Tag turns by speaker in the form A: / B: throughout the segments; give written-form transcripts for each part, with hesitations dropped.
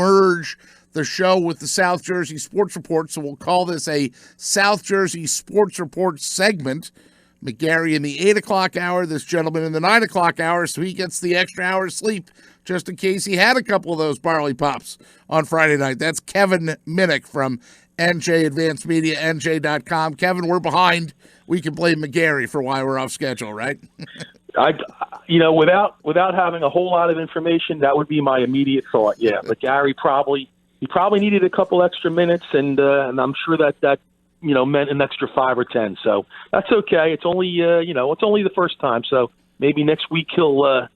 A: merge the show with the South Jersey Sports Report, so we'll call this a South Jersey Sports Report segment. McGarry in the 8 o'clock hour, this gentleman in the 9 o'clock hour, so he gets the extra hour of sleep just in case he had a couple of those barley pops on Friday night. That's Kevin Minnick from NJ Advanced Media, NJ.com. Kevin, we're behind. We can blame McGarry for why we're off schedule, right?
B: Without having a whole lot of information, that would be my immediate thought. Yeah, but Gary probably needed a couple extra minutes, and I'm sure that meant an extra 5 or 10. So that's okay. It's only it's only the first time. So maybe next week he'll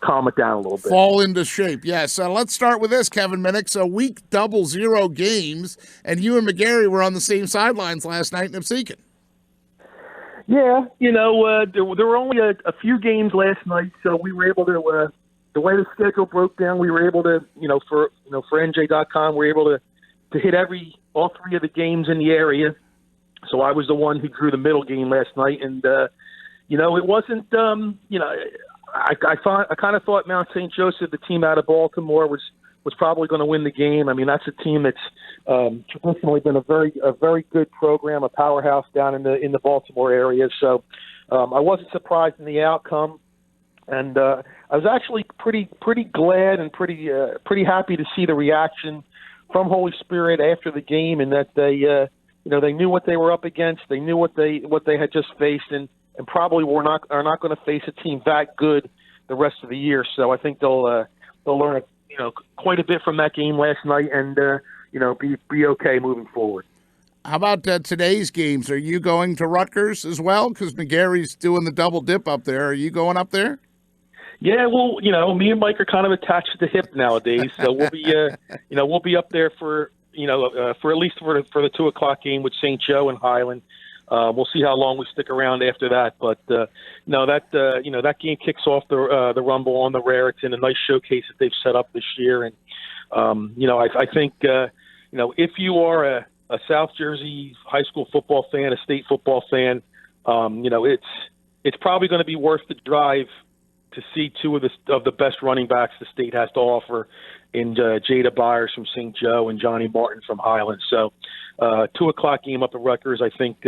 B: calm it down a little bit.
A: Fall into shape. Yes. Let's start with this, Kevin Minnick. So week 00 games, and you and McGarry were on the same sidelines last night in Absecon.
B: Yeah, there were only a few games last night, so we were able to. The way the schedule broke down, we were able to, for NJ.com, we were able to hit all 3 of the games in the area. So I was the one who drew the middle game last night, and it wasn't. I kind of thought Mount St. Joseph, the team out of Baltimore, was probably going to win the game. I mean, that's a team that's traditionally been a very good program, a powerhouse down in the Baltimore area. So I wasn't surprised in the outcome, and I was actually pretty glad and pretty happy to see the reaction from Holy Spirit after the game, and that they knew what they were up against, they knew what they had just faced, and probably are not going to face a team that good the rest of the year. So I think they'll learn quite a bit from that game last night, and be okay moving forward.
A: How about today's games? Are you going to Rutgers as well? Because McGarry's doing the double dip up there. Are you going up there?
B: Yeah, well, me and Mike are kind of attached to the hip nowadays, so we'll be up there for at least for the 2 o'clock game with St. Joe and Highland. We'll see how long we stick around after that, but that game kicks off the Rumble on the Raritan, a nice showcase that they've set up this year, and I think if you are a South Jersey high school football fan, a state football fan, it's probably going to be worth the drive to see 2 of the best running backs the state has to offer in Jada Byers from St. Joe and Johnny Martin from Highland. So 2 o'clock game up at Rutgers, I think,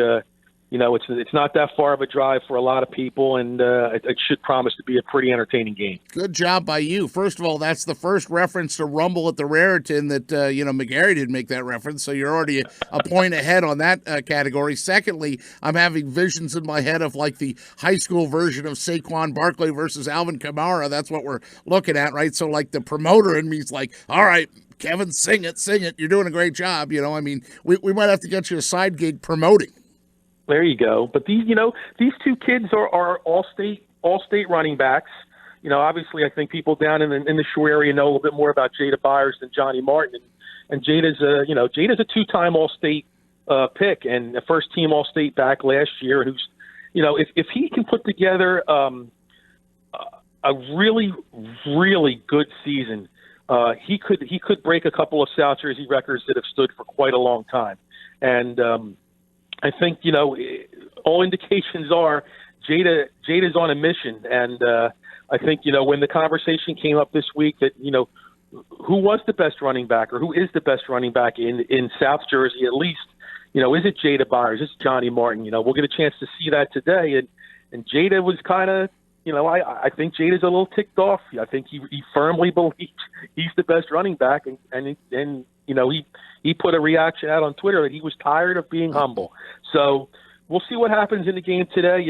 B: it's not that far of a drive for a lot of people, and it should promise to be a pretty entertaining game.
A: Good job by you. First of all, that's the first reference to Rumble at the Raritan that, McGarry didn't make that reference, so you're already a point ahead on that category. Secondly, I'm having visions in my head of like the high school version of Saquon Barkley versus Alvin Kamara. That's what we're looking at, right? So like the promoter in me's like, all right, Kevin, sing it. You're doing a great job. We might have to get you a side gig promoting.
B: There you go. But these 2 kids are all state running backs. Obviously, I think people down in the Shore area know a little bit more about Jada Byers than Johnny Martin. And Jada's a 2-time All-State pick and a first-team All-State back last year. Who's, if he can put together a really, really good season, he could break a couple of South Jersey records that have stood for quite a long time. And I think, all indications are Jada's on a mission. And I think, when the conversation came up this week that, who was the best running back or who is the best running back in South Jersey, at least, is it Jada Byers? Is it Johnny Martin? We'll get a chance to see that today. And Jada was kind of, I think Jada's a little ticked off. I think he firmly believes he's the best running back. And he put a reaction out on Twitter that he was tired of being humble. So we'll see what happens in the game today.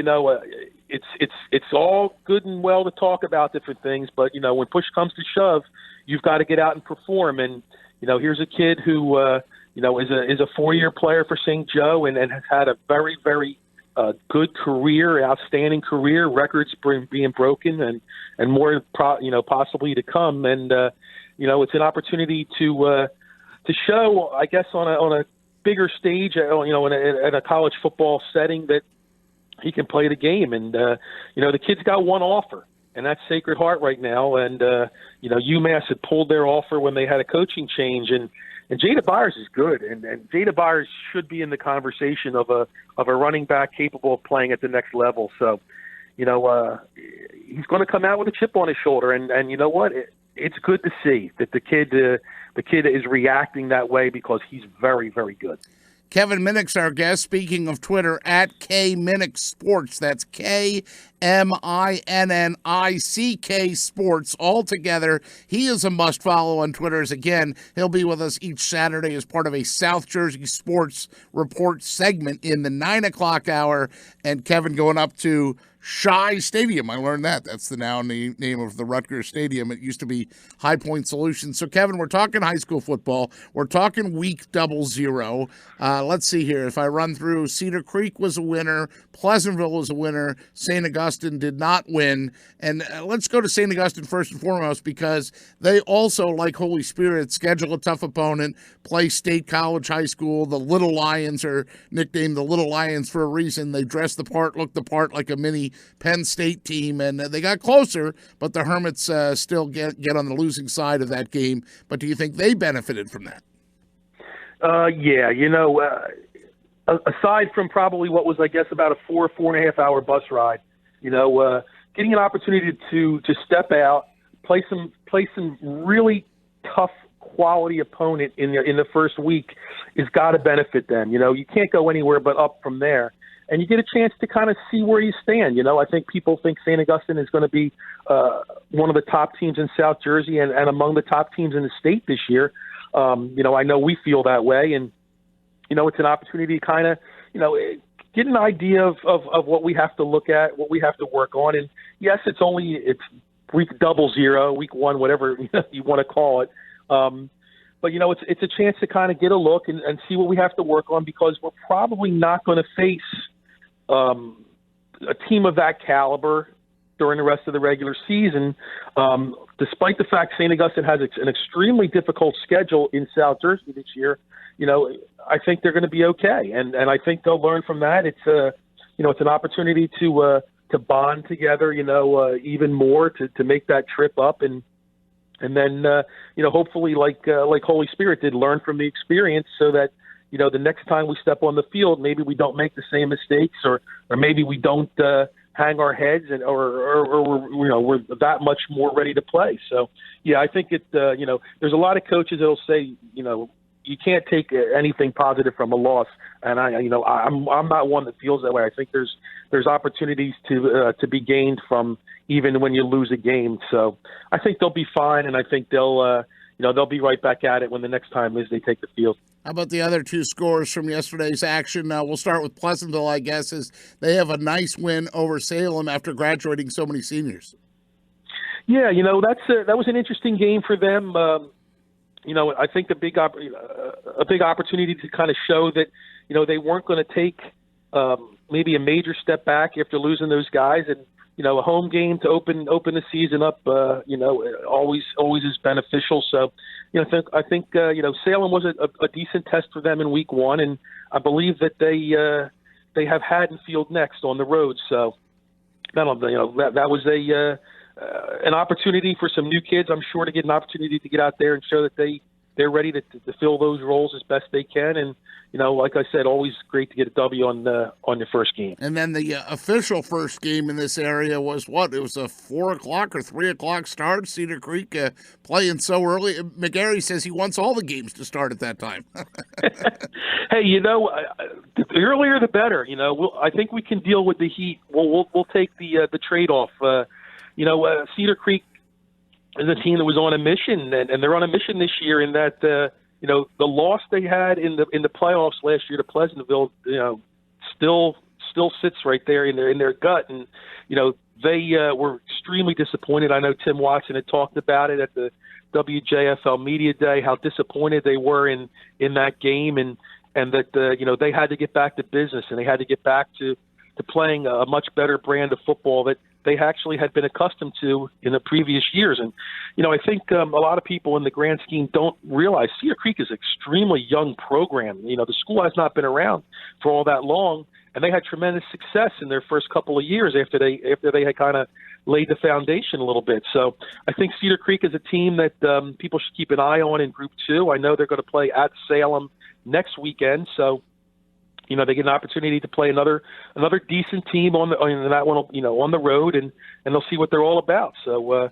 B: It's all good and well to talk about different things, but when push comes to shove, you've got to get out and perform. And here's a kid who is a 4-year player for St. Joe and has had a very, very good career, outstanding career, records being broken and more possibly to come. And it's an opportunity to show, I guess, on a bigger stage, in a college football setting, that he can play the game. And the kid's got one offer, and that's Sacred Heart right now. And UMass had pulled their offer when they had a coaching change, and Jada Byers is good, and Jada Byers should be in the conversation of a running back capable of playing at the next level. So, he's going to come out with a chip on his shoulder, and you know what? it's good to see that the kid is reacting that way because he's very, very good.
A: Kevin Minnick's our guest. Speaking of Twitter, at K-Minnick Sports. That's K-M-I-N-N-I-C-K Sports all together. He is a must-follow on Twitter. Again, he'll be with us each Saturday as part of a South Jersey Sports Report segment in the 9 o'clock hour. And Kevin going up to Shy Stadium. I learned that. That's the now name of the Rutgers Stadium. It used to be High Point Solutions. So, Kevin, we're talking high school football. We're talking week 00. Let's see here. If I run through, Cedar Creek was a winner. Pleasantville was a winner. St. Augustine did not win. And let's go to St. Augustine first and foremost because they also, like Holy Spirit, schedule a tough opponent, play State College High School. The Little Lions are nicknamed the Little Lions for a reason. They dress the part, look the part like a mini Penn State team, and they got closer, but the Hermits still get on the losing side of that game. But do you think they benefited from that?
B: Yeah, aside from probably what was, I guess, about a 4.5 hour bus ride, getting an opportunity to step out, play some really tough quality opponent in the first week has got to benefit them. You can't go anywhere but up from there. And you get a chance to kind of see where you stand. I think people think St. Augustine is going to be one of the top teams in South Jersey and among the top teams in the state this year. I know we feel that way. And, it's an opportunity to kind of, get an idea of what we have to look at, what we have to work on. And, yes, it's week 00, week 1, whatever you want to call it. But, it's a chance to kind of get a look and see what we have to work on because we're probably not going to face a team of that caliber during the rest of the regular season, despite the fact St. Augustine has an extremely difficult schedule in South Jersey this year. I think they're going to be okay, and I think they'll learn from that. It's it's an opportunity to bond together, even more to make that trip up and then hopefully like Holy Spirit did, learn from the experience so that the next time we step on the field, maybe we don't make the same mistakes, or maybe we don't hang our heads, or we're that much more ready to play. So yeah, I think there's a lot of coaches that'll say you can't take anything positive from a loss, and I'm not one that feels that way. I think there's opportunities to be gained from even when you lose a game. So I think they'll be fine, and I think they'll be right back at it when the next time is they take the field.
A: How about the other two scores from yesterday's action? We'll start with Pleasantville, I guess, as they have a nice win over Salem after graduating so many seniors.
B: Yeah, that was an interesting game for them. I think a big opportunity to kind of show that, they weren't going to take maybe a major step back after losing those guys. And, a home game to open the season up, always is beneficial. So, I think Salem was a decent test for them in week 1. And I believe that they have Haddonfield next on the road. So that was an opportunity for some new kids, I'm sure, to get an opportunity to get out there and show that they're ready to fill those roles as best they can. And, like I said, always great to get a W on your first game.
A: And then the official first game in this area was what? It was a 4 o'clock or 3 o'clock start. Cedar Creek playing so early. McGarry says he wants all the games to start at that time.
B: Hey, the earlier the better. I think we can deal with the heat. We'll take the trade-off. Cedar Creek is a team that was on a mission, and they're on a mission this year in that, the loss they had in the playoffs last year to Pleasantville, still sits right there in their gut. And, they were extremely disappointed. I know Tim Watson had talked about it at the WENJ-FM Media Day, how disappointed they were in that game, and that, they had to get back to business, and they had to get back to playing a much better brand of football that they actually had been accustomed to in the previous years. And, I think a lot of people in the grand scheme don't realize Cedar Creek is an extremely young program. The school has not been around for all that long, and they had tremendous success in their first couple of years after they had kind of laid the foundation a little bit. So I think Cedar Creek is a team that people should keep an eye on in Group 2. I know they're going to play at Salem next weekend. So, They get an opportunity to play another decent team on that one, on the road, and they'll see what they're all about. So, a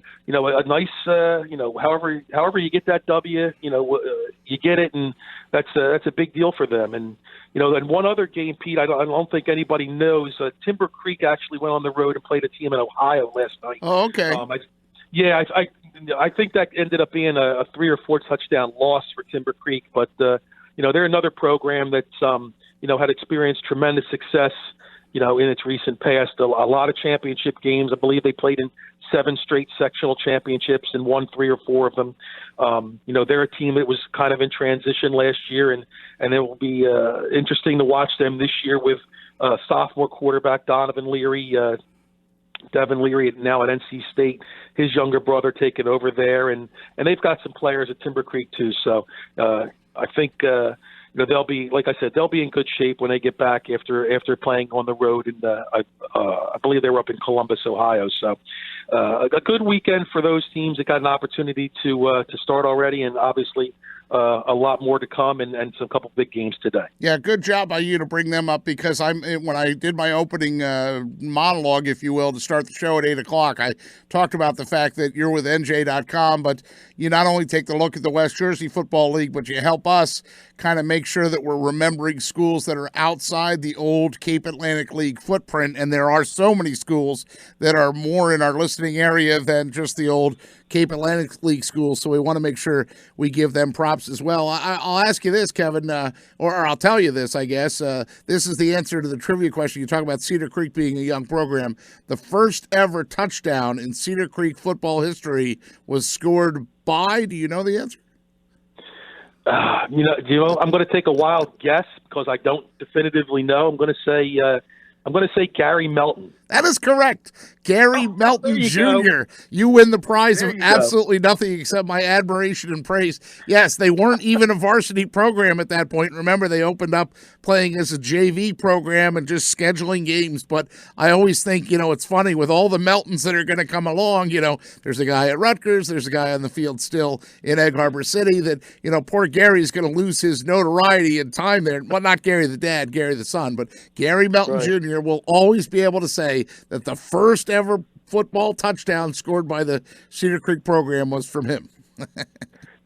B: nice, however you get that W, you get it, and that's a big deal for them. And then one other game, Pete, I don't think anybody knows. Timber Creek actually went on the road and played a team in Ohio last night.
A: Oh, okay.
B: I think that ended up being a 3 or 4 touchdown loss for Timber Creek, but they're another program that's had experienced tremendous success, in its recent past. A lot of championship games. I believe they played in 7 straight sectional championships and won 3 or 4 of them. They're a team that was kind of in transition last year, and it will be interesting to watch them this year with sophomore quarterback Devin Leary now at NC State, his younger brother taking over there, and they've got some players at Timber Creek too. So I think they'll be, like I said, they'll be in good shape when they get back after playing on the road. And I believe they were up in Columbus, Ohio. So a good weekend for those teams that got an opportunity to start already, and obviously a lot more to come, and some couple big games today.
A: Yeah, good job by you to bring them up, because when I did my opening monologue, if you will, to start the show at 8 o'clock, I talked about the fact that you're with NJ.com, but you not only take the look at the West Jersey Football League, but you help us kind of make sure that we're remembering schools that are outside the old Cape Atlantic League footprint, and there are so many schools that are more in our listening area than just the old Cape Atlantic League schools, so we want to make sure we give them props as well. I'll ask you this, Kevin, or I'll tell you this, I guess. This is the answer to the trivia question. You talk about Cedar Creek being a young program. The first ever touchdown in Cedar Creek football history was scored by, do you know the answer?
B: I'm going to take a wild guess because I don't definitively know. I'm going to say Gary Melton.
A: That is correct. Gary Melton Jr.
B: Go.
A: You win the prize
B: There
A: of
B: you
A: absolutely nothing except my admiration and praise. Yes, they weren't even a varsity program at that point. Remember, they opened up playing as a JV program and just scheduling games. But I always think, it's funny with all the Meltons that are going to come along. There's a guy at Rutgers. There's a guy on the field still in Egg Harbor City that, poor Gary's going to lose his notoriety and time there. Well, not Gary the dad, Gary the son, but Gary Melton Jr. will always be able to say that the first ever football touchdown scored by the Cedar Creek program was from him.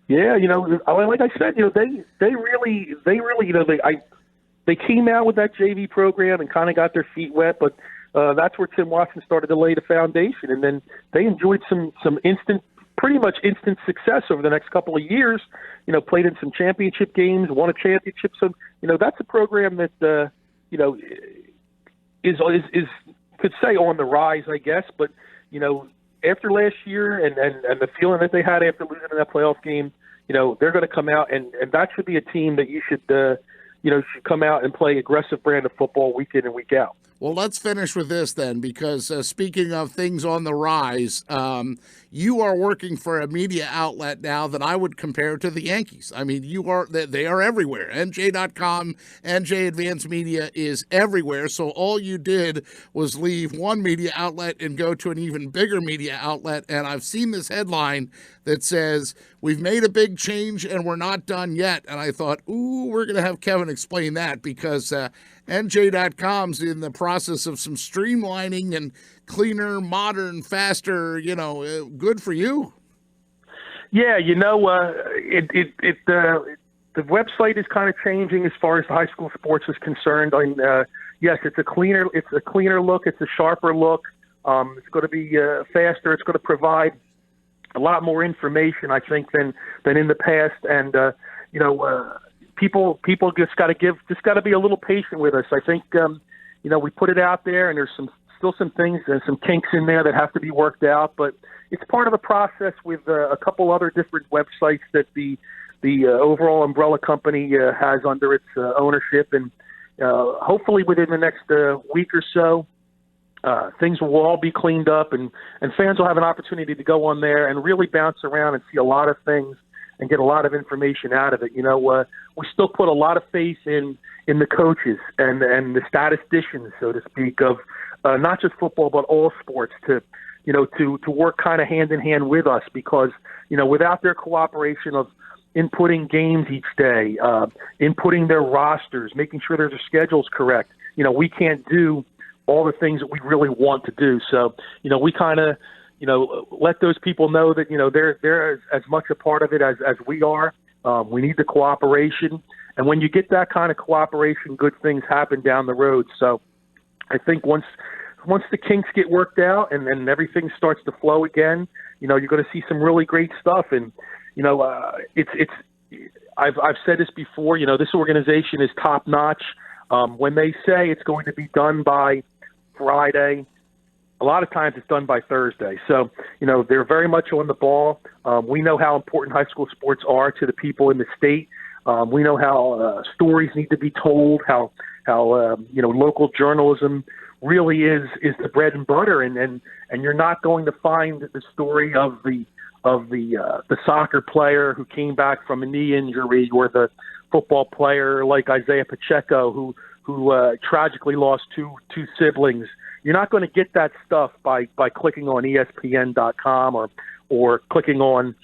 B: Yeah, like I said, they really, they came out with that JV program and kind of got their feet wet, but that's where Tim Watson started to lay the foundation, and then they enjoyed some pretty much instant success over the next couple of years. Played in some championship games, won a championship. So that's a program that is could say on the rise, I guess, but after last year and the feeling that they had after losing in that playoff game, they're going to come out and that should be a team that you should should come out and play aggressive brand of football week in and week out.
A: Well, let's finish with this then, because speaking of things on the rise, you are working for a media outlet now that I would compare to the Yankees. I mean, they are everywhere. NJ.com, NJ Advanced Media is everywhere. So all you did was leave one media outlet and go to an even bigger media outlet. And I've seen this headline that says, "We've made a big change and we're not done yet." And I thought, we're going to have Kevin explain that, because NJ.com's in the process of some streamlining and cleaner, modern, faster, good for you.
B: Yeah, the website is kind of changing as far as high school sports is concerned. Yes, it's a cleaner look, it's a sharper look. It's going to be faster. It's going to provide a lot more information, I think, than in the past. And people just got to be a little patient with us. I think we put it out there, and there's still some things and some kinks in there that have to be worked out, but it's part of the process with a couple other different websites that the overall umbrella company has under its ownership, and hopefully within the next week or so, things will all be cleaned up, and fans will have an opportunity to go on there and really bounce around and see a lot of things and get a lot of information out of it. We still put a lot of faith in the coaches and the statisticians, so to speak, of not just football but all sports to work kind of hand in hand with us, because without their cooperation of inputting games each day, inputting their rosters, making sure their schedule's correct. We can't do all the things that we really want to do. So, we kind of, let those people know that, they're as much a part of it as we are. We need the cooperation. And when you get that kind of cooperation, good things happen down the road. So I think once the kinks get worked out and then everything starts to flow again, you're going to see some really great stuff. And, I've said this before, this organization is top notch. When they say it's going to be done by Friday, a lot of times it's done by Thursday. So, they're very much on the ball. We know how important high school sports are to the people in the state. We know how stories need to be told, how local journalism really is the bread and butter. And you're not going to find the story of the soccer player who came back from a knee injury, or the football player like Isaiah Pacheco who tragically lost two siblings. You're not going to get that stuff by clicking on ESPN.com or clicking on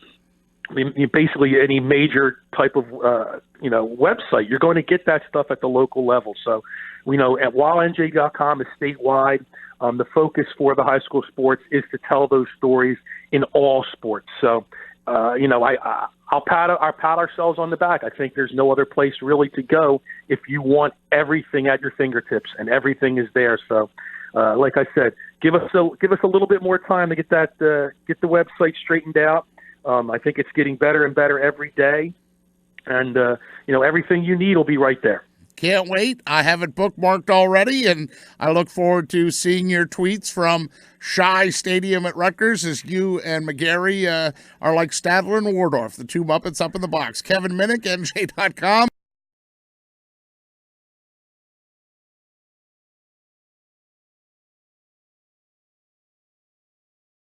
B: basically any major type of website. You're going to get that stuff at the local level. So we know at WENJ.com is statewide. The focus for the high school sports is to tell those stories in all sports. So I'll pat ourselves on the back. I think there's no other place really to go if you want everything at your fingertips, and everything is there. So, like I said, give us a little bit more time to get the website straightened out. I think it's getting better and better every day, and everything you need will be right there.
A: Can't wait. I have it bookmarked already, and I look forward to seeing your tweets from Shy Stadium at Rutgers as you and McGarry are like Stadler and Wardorf, the two Muppets up in the box. Kevin Minnick, NJ.com.